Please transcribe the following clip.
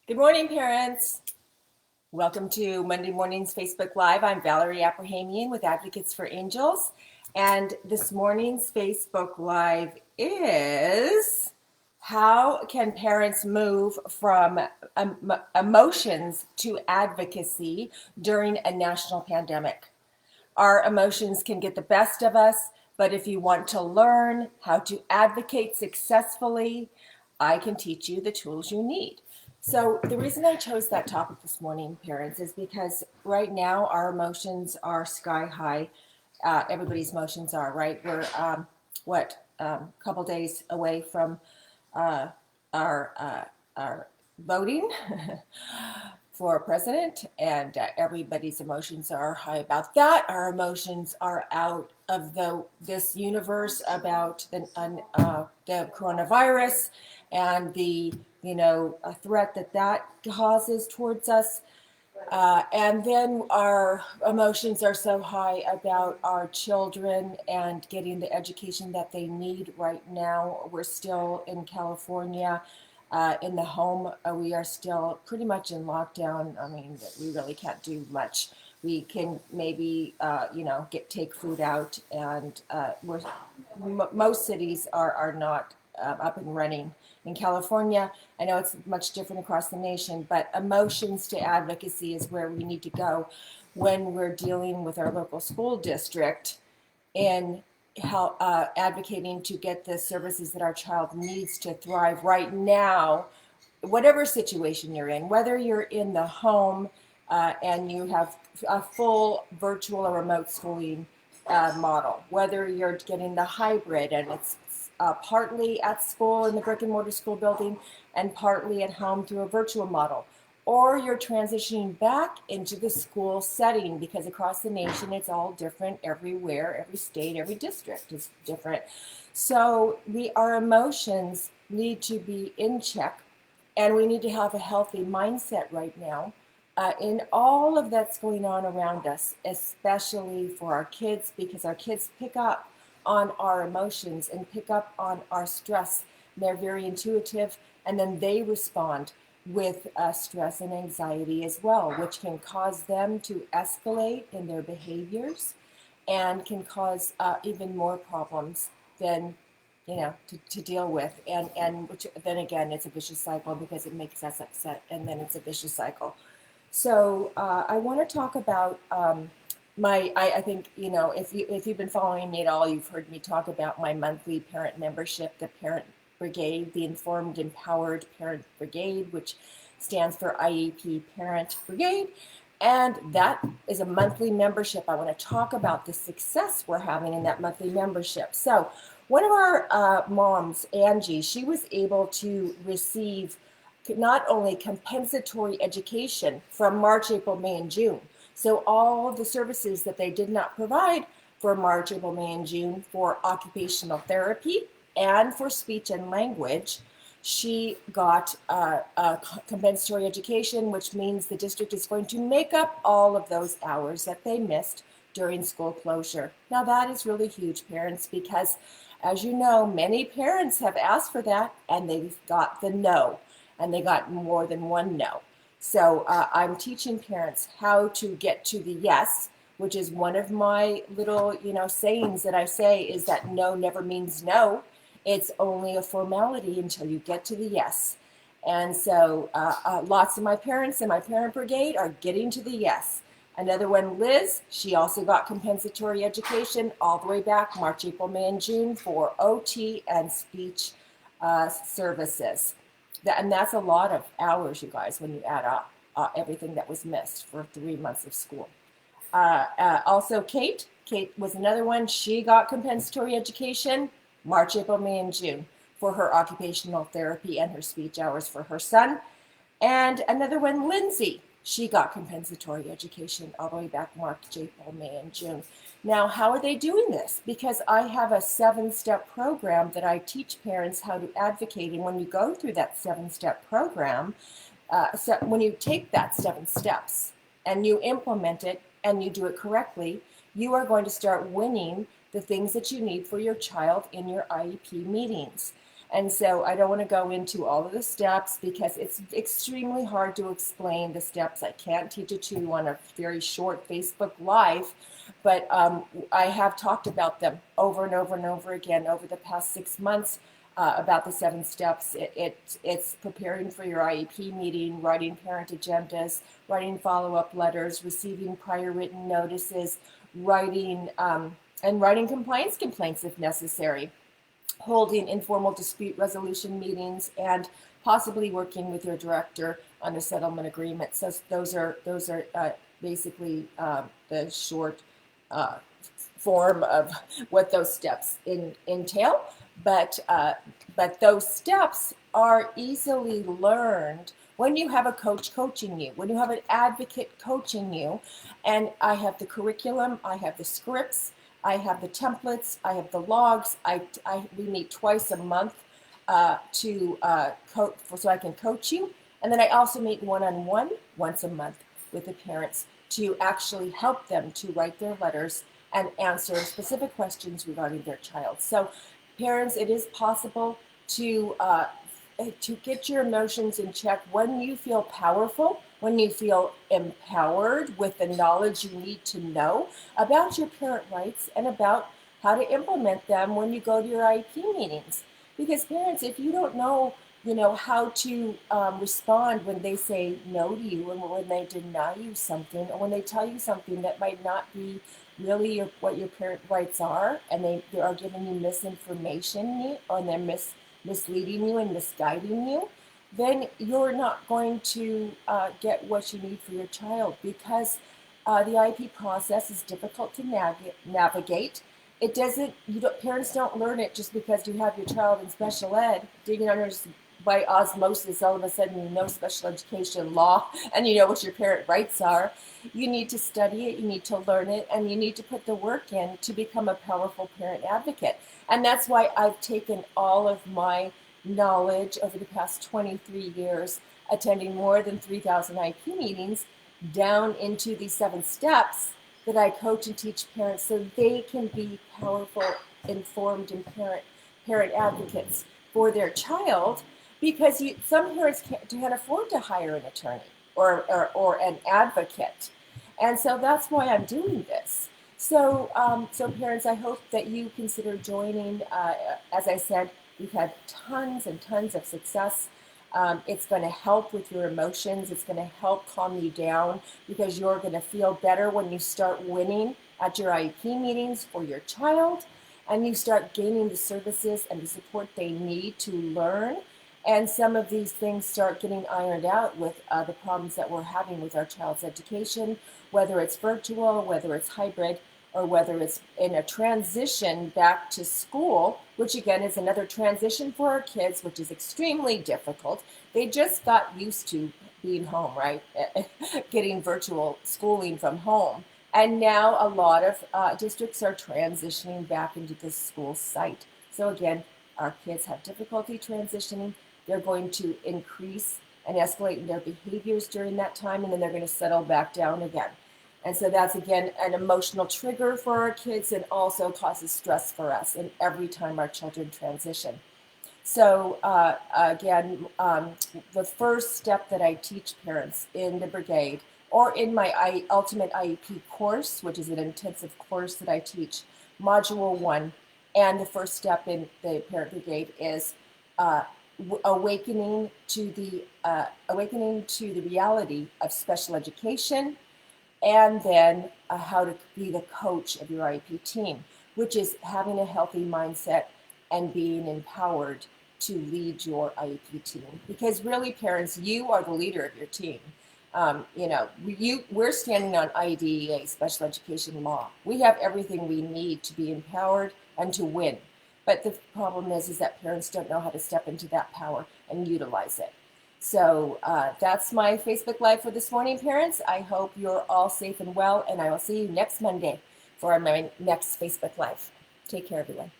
Good morning, parents. Welcome to Monday Morning's Facebook Live. I'm Valerie Abrahamian with Advocates for Angels. And this morning's Facebook Live is how can parents move from emotions to advocacy during a national pandemic? Our emotions can get the best of us, but if you want to learn how to advocate successfully, I can teach you the tools you need. So the reason I chose that topic this morning, parents, is because right now our emotions are sky high. Everybody's emotions are, right? We're a couple days away from uh, our voting for president, and everybody's emotions are high about that. Our emotions are out of this universe about the coronavirus and the a threat that causes towards us. And then our emotions are so high about our children and getting the education that they need right now. We're still in California. In the home, we are still pretty much in lockdown. I mean, we really can't do much. We can maybe, take food out, and most cities are not up and running. In California, I know it's much different across the nation, but emotions to advocacy is where we need to go when we're dealing with our local school district in advocating to get the services that our child needs to thrive right now, whatever situation you're in, whether you're in the home and you have a full virtual or remote schooling model, whether you're getting the hybrid and it's partly at school in the brick and mortar school building and partly at home through a virtual model, or you're transitioning back into the school setting, because across the nation it's all different everywhere, every state, every district is different. So our emotions need to be in check, and we need to have a healthy mindset right now in all of that's going on around us, especially for our kids, because our kids pick up on our emotions and pick up on our stress. They're very intuitive, and then they respond with stress and anxiety as well, which can cause them to escalate in their behaviors and can cause even more problems than to deal with, and which then again it's a vicious cycle because it makes us upset, and then it's a vicious cycle. So I want to talk about I think if you've been following me at all, you've heard me talk about my monthly parent membership, the Parent Brigade, the Informed Empowered Parent Brigade, which stands for IEP Parent Brigade. And that is a monthly membership. I want to talk about the success we're having in that monthly membership. So one of our moms, Angie, she was able to receive not only compensatory education from March, April, May, and June. So all the services that they did not provide for March, April, May, and June for occupational therapy and for speech and language, she got a compensatory education, which means the district is going to make up all of those hours that they missed during school closure. Now that is really huge, parents, because as you know, many parents have asked for that and they got the no, and they got more than one no. So I'm teaching parents how to get to the yes, which is one of my little, sayings that I say, is that no never means no. It's only a formality until you get to the yes. And so lots of my parents in my parent brigade are getting to the yes. Another one, Liz, she also got compensatory education all the way back March, April, May, and June for OT and speech services. And that's a lot of hours, you guys, when you add up everything that was missed for 3 months of school. Also, Kate was another one. She got compensatory education March, April, May, and June for her occupational therapy and her speech hours for her son. And another one, Lindsay, she got compensatory education all the way back March, April, May, and June. Now, how are they doing this? Because I have a 7-step program that I teach parents how to advocate. And when you go through that 7-step program, so when you take that 7 steps and you implement it and you do it correctly, you are going to start winning the things that you need for your child in your IEP meetings. And so I don't want to go into all of the steps because it's extremely hard to explain the steps. I can't teach it to you on a very short Facebook Live, but I have talked about them over and over and over again over the past 6 months. About the 7 steps. It's preparing for your IEP meeting, writing parent agendas, writing follow-up letters, receiving prior written notices, writing and writing compliance complaints if necessary, holding informal dispute resolution meetings, and possibly working with your director on a settlement agreement. So those are basically the short form of what those steps entail. But those steps are easily learned when you have a coach coaching you, when you have an advocate coaching you. And I have the curriculum, I have the scripts, I have the templates, I have the logs. We meet twice a month so I can coach you. And then I also meet one-on-one once a month with the parents to actually help them to write their letters and answer specific questions regarding their child. So parents, it is possible to get your emotions in check when you feel powerful, when you feel empowered with the knowledge you need to know about your parent rights and about how to implement them when you go to your IEP meetings. Because parents, if you don't know, how to respond when they say no to you and when they deny you something, or when they tell you something that might not be really what your parent rights are, and they are giving you misinformation, or they're misleading you and misguiding you, then you're not going to get what you need for your child, because the IEP process is difficult to navigate. It doesn't. Parents don't learn it just because you have your child in special ed. Just by osmosis, all of a sudden you know special education law and you know what your parent rights are. You need to study it, you need to learn it, and you need to put the work in to become a powerful parent advocate. And that's why I've taken all of my knowledge over the past 23 years, attending more than 3,000 IEP meetings, down into these 7 steps that I coach and teach parents so they can be powerful, informed, and parent advocates for their child. Because some parents can't afford to hire an attorney or an advocate. And so that's why I'm doing this. So parents, I hope that you consider joining. As I said, we've had tons and tons of success. It's going to help with your emotions. It's going to help calm you down, because you're going to feel better when you start winning at your IEP meetings for your child, and you start gaining the services and the support they need to learn. And some of these things start getting ironed out with the problems that we're having with our child's education, whether it's virtual, whether it's hybrid, or whether it's in a transition back to school, which again is another transition for our kids, which is extremely difficult. They just got used to being home, right? Getting virtual schooling from home. And now a lot of districts are transitioning back into the school site. So again, our kids have difficulty transitioning. They're going to increase and escalate in their behaviors during that time, and then they're going to settle back down again. And so that's, again, an emotional trigger for our kids, and also causes stress for us and every time our children transition. So again, the first step that I teach parents in the Brigade, or in my Ultimate IEP course, which is an intensive course that I teach, Module 1, and the first step in the Parent Brigade is awakening to the reality of special education, and then how to be the coach of your IEP team, which is having a healthy mindset and being empowered to lead your IEP team. Because really, parents, you are the leader of your team. We're standing on IDEA, special education law. We have everything we need to be empowered and to win. But the problem is that parents don't know how to step into that power and utilize it. So that's my Facebook Live for this morning, parents. I hope you're all safe and well, and I will see you next Monday for my next Facebook Live. Take care, everyone.